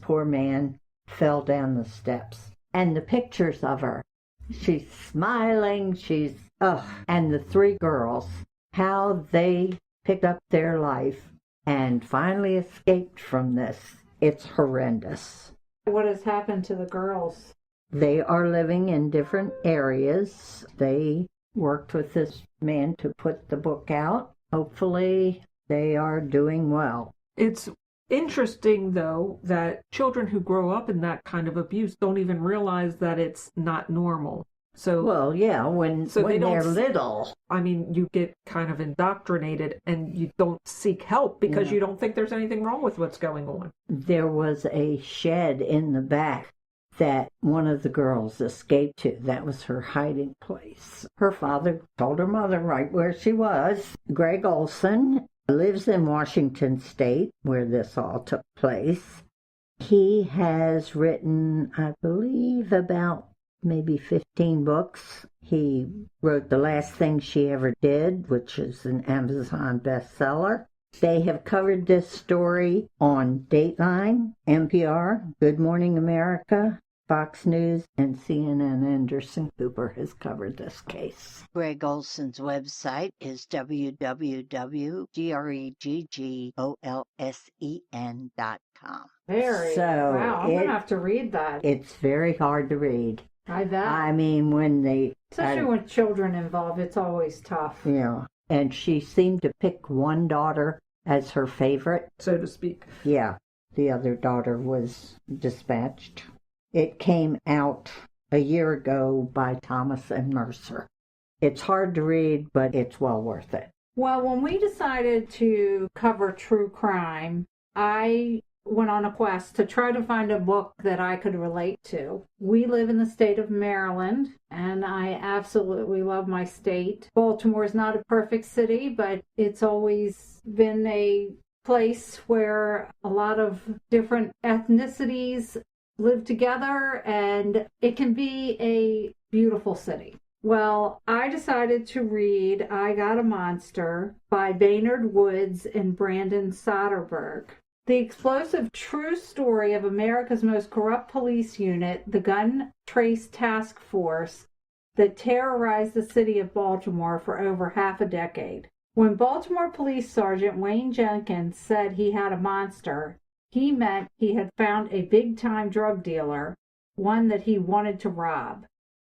poor man fell down the steps. And the pictures of her, she's smiling, and the three girls, how they picked up their life and finally escaped from this. It's horrendous. What has happened to the girls? They are living in different areas. They worked with this man to put the book out. Hopefully, they are doing well. It's interesting, though, that children who grow up in that kind of abuse don't even realize that it's not normal. So, well, yeah, when they're little. I mean, you get kind of indoctrinated and you don't seek help because you don't think there's anything wrong with what's going on. There was a shed in the back that one of the girls escaped to. That was her hiding place. Her father told her mother right where she was. Greg Olson lives in Washington State, where this all took place. He has written, I believe, about maybe 15 books. He wrote The Last Thing She Ever Did, which is an Amazon bestseller. They have covered this story on Dateline, NPR, Good Morning America, Fox News, and CNN. Anderson Cooper has covered this case. Greg Olson's website is www.greggolsen.com. Wow, I'm going to have to read that. It's very hard to read. I bet. I mean, especially with children involved, it's always tough. Yeah. And she seemed to pick one daughter as her favorite, so to speak. Yeah. The other daughter was dispatched. It came out a year ago by Thomas and Mercer. It's hard to read, but it's well worth it. Well, when we decided to cover true crime, I went on a quest to try to find a book that I could relate to. We live in the state of Maryland, and I absolutely love my state. Baltimore is not a perfect city, but it's always been a place where a lot of different ethnicities live together, and it can be a beautiful city. Well, I decided to read I Got a Monster by Baynard Woods and Brandon Soderberg. The explosive true story of America's most corrupt police unit, the Gun Trace Task Force, that terrorized the city of Baltimore for over half a decade. When Baltimore Police Sergeant Wayne Jenkins said he had a monster, he meant he had found a big-time drug dealer, one that he wanted to rob.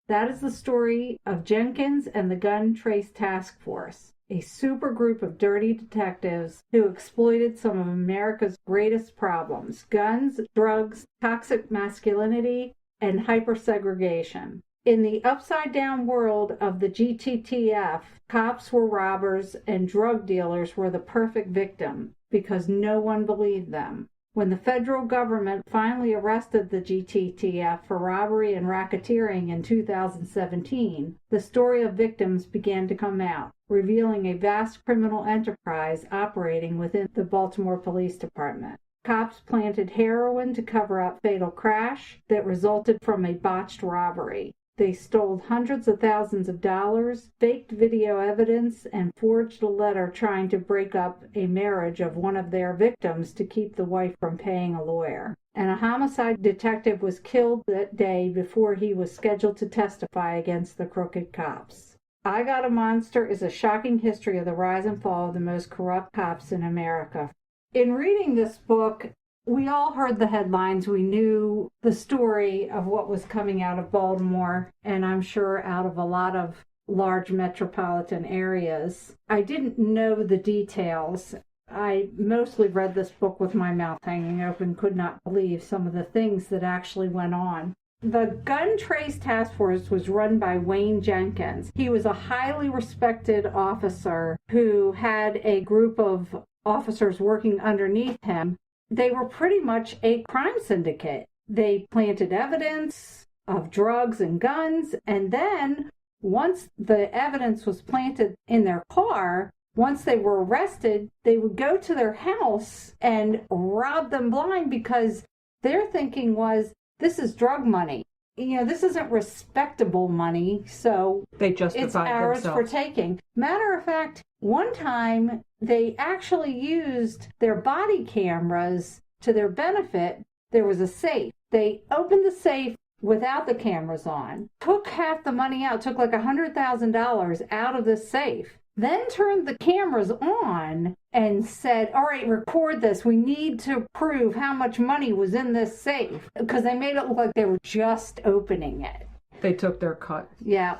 That is the story of Jenkins and the Gun Trace Task Force, a super group of dirty detectives who exploited some of America's greatest problems: guns, drugs, toxic masculinity, and hypersegregation. In the upside-down world of the GTTF, cops were robbers and drug dealers were the perfect victim because no one believed them. When the federal government finally arrested the GTTF for robbery and racketeering in 2017, the story of victims began to come out, revealing a vast criminal enterprise operating within the Baltimore Police Department. Cops planted heroin to cover up fatal crash that resulted from a botched robbery. They stole hundreds of thousands of dollars, faked video evidence, and forged a letter trying to break up a marriage of one of their victims to keep the wife from paying a lawyer. And a homicide detective was killed that day before he was scheduled to testify against the crooked cops. I Got a Monster is a shocking history of the rise and fall of the most corrupt cops in America. In reading this book, we all heard the headlines. We knew the story of what was coming out of Baltimore, and I'm sure out of a lot of large metropolitan areas. I didn't know the details. I mostly read this book with my mouth hanging open, could not believe some of the things that actually went on. The Gun Trace Task Force was run by Wayne Jenkins. He was a highly respected officer who had a group of officers working underneath him. They were pretty much a crime syndicate. They planted evidence of drugs and guns, and then once the evidence was planted in their car, once they were arrested, they would go to their house and rob them blind because their thinking was, this is drug money. You know, this isn't respectable money, so it's ours for taking. Matter of fact, one time they actually used their body cameras to their benefit. there was a safe. They opened the safe without the cameras on, took half the money out, took like $100,000 out of the safe, then turned the cameras on and said, all right, record this. We need to prove how much money was in this safe, because they made it look like they were just opening it. They took their cut. Yeah.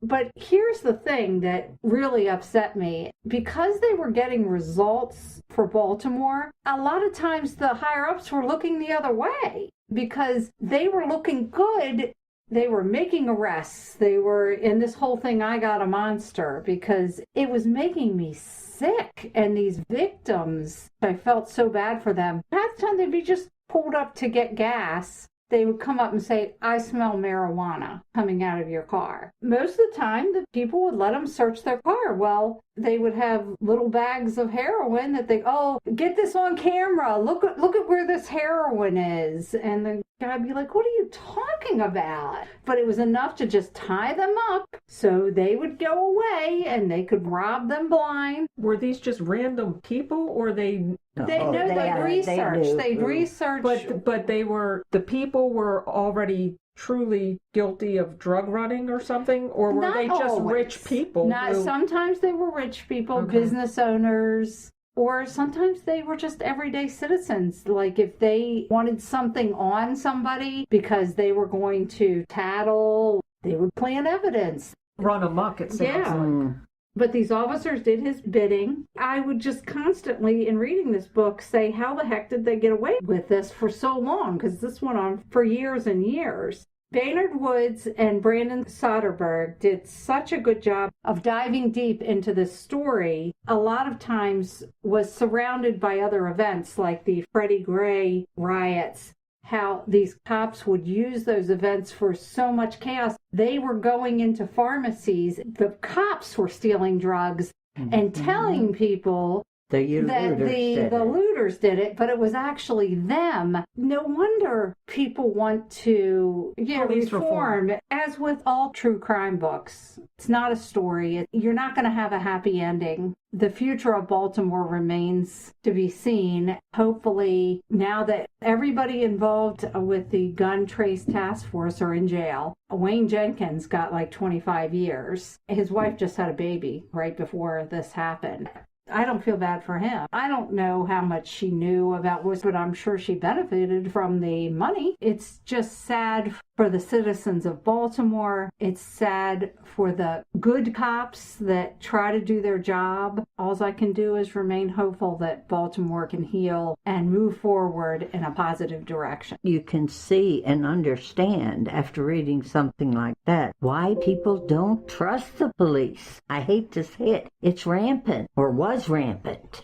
But here's the thing that really upset me. Because they were getting results for Baltimore, a lot of times the higher-ups were looking the other way because they were looking good. They were making arrests. They were in this whole thing, I got a monster, because it was making me sick. And these victims, I felt so bad for them. Half the time they'd be just pulled up to get gas. They would come up and say, I smell marijuana coming out of your car. Most of the time, the people would let them search their car. Well, they would have little bags of heroin that they, oh, get this on camera. Look at where this heroin is. And the guy would be like, what are you talking about? But it was enough to just tie them up so they would go away and they could rob them blind. Were these just random people, or They'd researched. But the people were already truly guilty of drug running or something, or were they just rich people? Sometimes they were rich people, business owners, or sometimes they were just everyday citizens. Like if they wanted something on somebody because they were going to tattle, they would plant evidence. Run amok, it sounds like. But these officers did his bidding. I would just constantly, in reading this book, say, how the heck did they get away with this for so long? Because this went on for years and years. Baynard Woods and Brandon Soderbergh did such a good job of diving deep into this story. A lot of times was surrounded by other events like the Freddie Gray riots, how these cops would use those events for so much chaos. They were going into pharmacies. The cops were stealing drugs and telling people that the looters did it, but it was actually them. No wonder people want to reform. As with all true crime books, it's not a story. You're not going to have a happy ending. The future of Baltimore remains to be seen. Hopefully, now that everybody involved with the gun trace task force are in jail, Wayne Jenkins got like 25 years. His wife just had a baby right before this happened. I don't feel bad for him. I don't know how much she knew about this, but I'm sure she benefited from the money. It's just sad for the citizens of Baltimore. It's sad for the good cops that try to do their job. All I can do is remain hopeful that Baltimore can heal and move forward in a positive direction. You can see and understand after reading something like that why people don't trust the police. I hate to say it. It's rampant, or was rampant.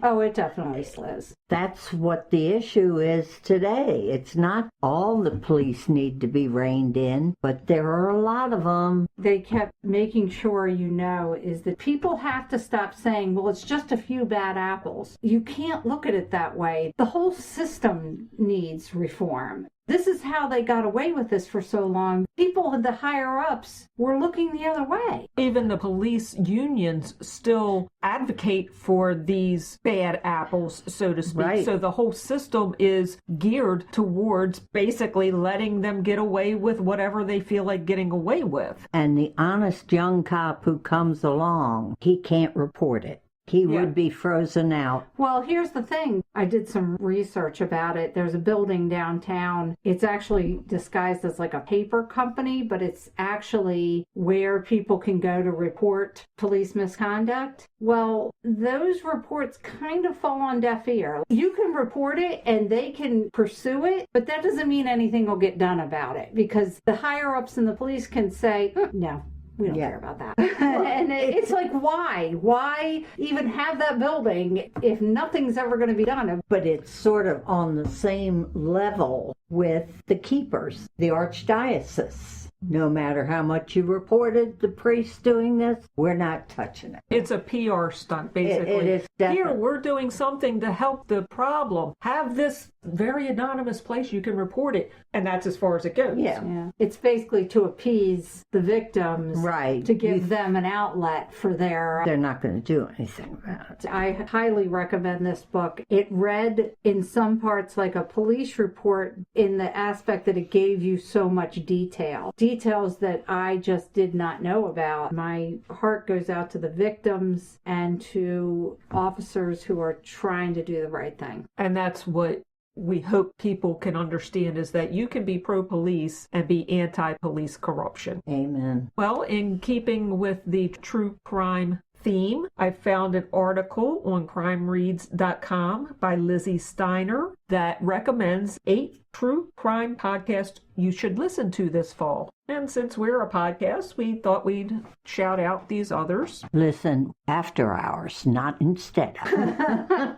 Oh, it definitely is. That's what the issue is today. It's not all the police need to be reined in, but there are a lot of them. They kept making sure is that people have to stop saying, well, it's just a few bad apples. You can't look at it that way. The whole system needs reform. This is how they got away with this for so long. People at the higher-ups were looking the other way. Even the police unions still advocate for these bad apples, so to speak. Right. So the whole system is geared towards basically letting them get away with whatever they feel like getting away with. And the honest young cop who comes along, he can't report it. He would be frozen out. Well, here's the thing. I did some research about it. There's a building downtown. It's actually disguised as like a paper company, but it's actually where people can go to report police misconduct. Well, those reports kind of fall on deaf ear. You can report it and they can pursue it, but that doesn't mean anything will get done about it, because the higher-ups in the police can say, no. We don't care about that. And it's like, why? Why even have that building if nothing's ever going to be done? But it's sort of on the same level with the keepers, the archdiocese. No matter how much you reported the priest doing this, we're not touching it. It's a PR stunt, basically. It is definitely. Here, we're doing something to help the problem. Have this very anonymous place. You can report it, and that's as far as it goes. Yeah. It's basically to appease the victims. Right. To give them an outlet for their... They're not going to do anything about it. I highly recommend this book. It read in some parts like a police report in the aspect that it gave you so much detail. Details that I just did not know about. My heart goes out to the victims and to officers who are trying to do the right thing. And that's what we hope people can understand, is that you can be pro-police and be anti-police corruption. Amen. Well, in keeping with the true crime theme, I found an article on crimereads.com by Lizzie Steiner that recommends 8 true crime podcasts you should listen to this fall. And since we're a podcast, we thought we'd shout out these others. Listen after hours, not instead of.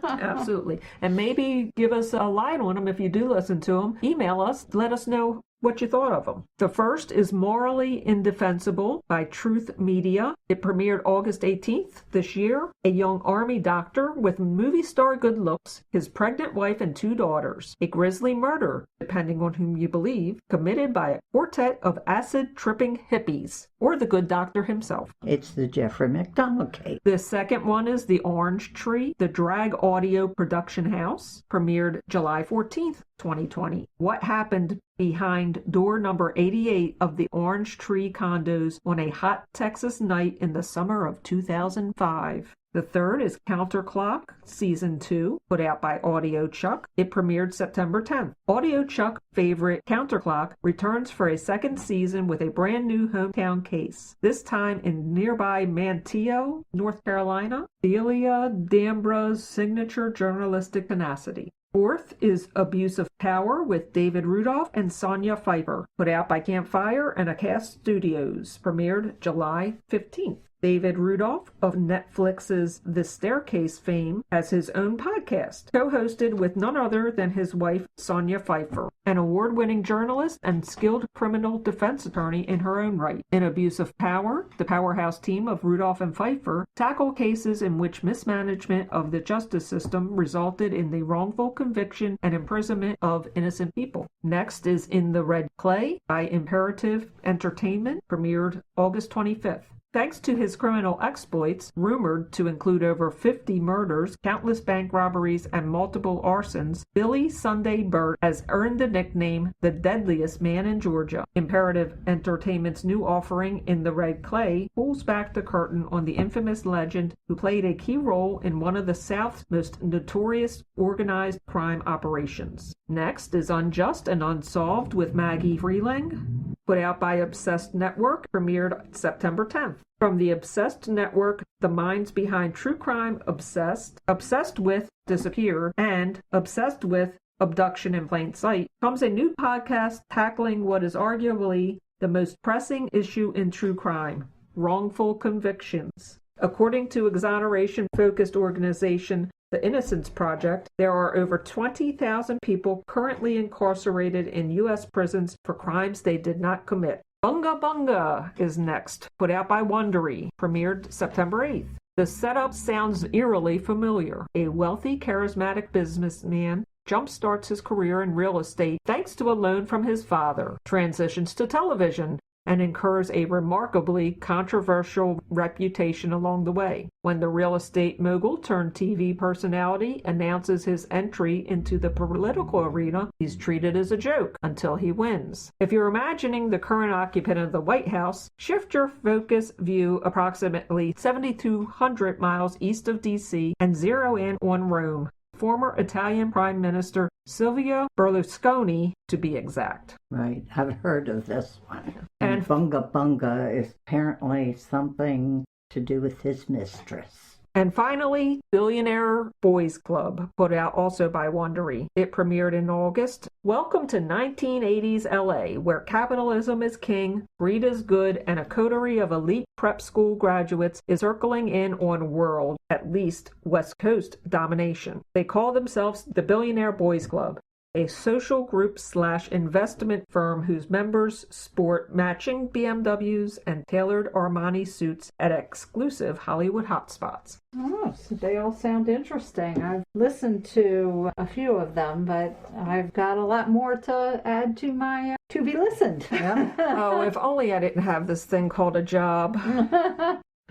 Absolutely. And maybe give us a line on them if you do listen to them. Email us, let us know what you thought of them. The first is Morally Indefensible by Truth Media. It premiered August 18th this year. A young Army doctor with movie star good looks, his pregnant wife and 2 daughters. A grisly murder, depending on whom you believe, committed by a quartet of acid-tripping hippies, or the good doctor himself. It's the Jeffrey McDonald case. The second one is The Orange Tree, the Drag Audio Production House, premiered July 14th, 2020. What happened behind door number 88 of the Orange Tree condos on a hot Texas night in the summer of 2005. The third is Counterclock, Season 2, put out by Audio Chuck. It premiered September 10th. Audio Chuck favorite Counterclock returns for a second season with a brand new hometown case, this time in nearby Manteo, North Carolina. Delia Dambra's signature journalistic tenacity. Fourth is Abuse of Power with David Rudolph and Sonia Pfeiffer, put out by Campfire and Acast Studios, premiered July 15th. David Rudolph of Netflix's The Staircase fame has his own podcast, co-hosted with none other than his wife, Sonia Pfeiffer, an award-winning journalist and skilled criminal defense attorney in her own right. In Abuse of Power, the powerhouse team of Rudolph and Pfeiffer tackle cases in which mismanagement of the justice system resulted in the wrongful conviction and imprisonment of innocent people. Next is In the Red Clay by Imperative Entertainment, premiered August 25th. Thanks to his criminal exploits, rumored to include over 50 murders, countless bank robberies, and multiple arsons, Billy Sunday Burt has earned the nickname the deadliest man in Georgia. Imperative Entertainment's new offering, In the Red Clay, pulls back the curtain on the infamous legend who played a key role in one of the South's most notorious organized crime operations. Next is Unjust and Unsolved with Maggie Freeling, put out by Obsessed Network, premiered September 10th. From the Obsessed Network, the minds behind True Crime Obsessed, Obsessed with Disappear, and Obsessed with Abduction in Plain Sight, comes a new podcast tackling what is arguably the most pressing issue in true crime: wrongful convictions. According to exoneration-focused organization The Innocence Project, there are over 20,000 people currently incarcerated in U.S. prisons for crimes they did not commit. Bunga Bunga is next, put out by Wondery, premiered September 8th. The setup sounds eerily familiar. A wealthy, charismatic businessman jumpstarts his career in real estate thanks to a loan from his father, transitions to television, and incurs a remarkably controversial reputation along the way. When the real estate mogul turned TV personality announces his entry into the political arena, he's treated as a joke until he wins. If you're imagining the current occupant of the White House, shift your focus view approximately 7,200 miles east of D.C. and zero in on Rome. Former Italian Prime Minister Silvio Berlusconi, to be exact. Right, I've heard of this one. And Bunga Bunga is apparently something to do with his mistress. And finally, Billionaire Boys Club, put out also by Wondery. It premiered in August. Welcome to 1980s LA, where capitalism is king, greed is good, and a coterie of elite prep school graduates is circling in on world, at least West Coast, domination. They call themselves the Billionaire Boys Club. a social group / investment firm whose members sport matching BMWs and tailored Armani suits at exclusive Hollywood hotspots. Oh, so they all sound interesting. I've listened to a few of them, but I've got a lot more to add to my to be listened. Oh, if only I didn't have this thing called a job.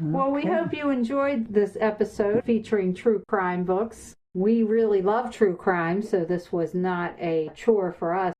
Well, we hope you enjoyed this episode featuring true crime books. We really love true crime, so this was not a chore for us.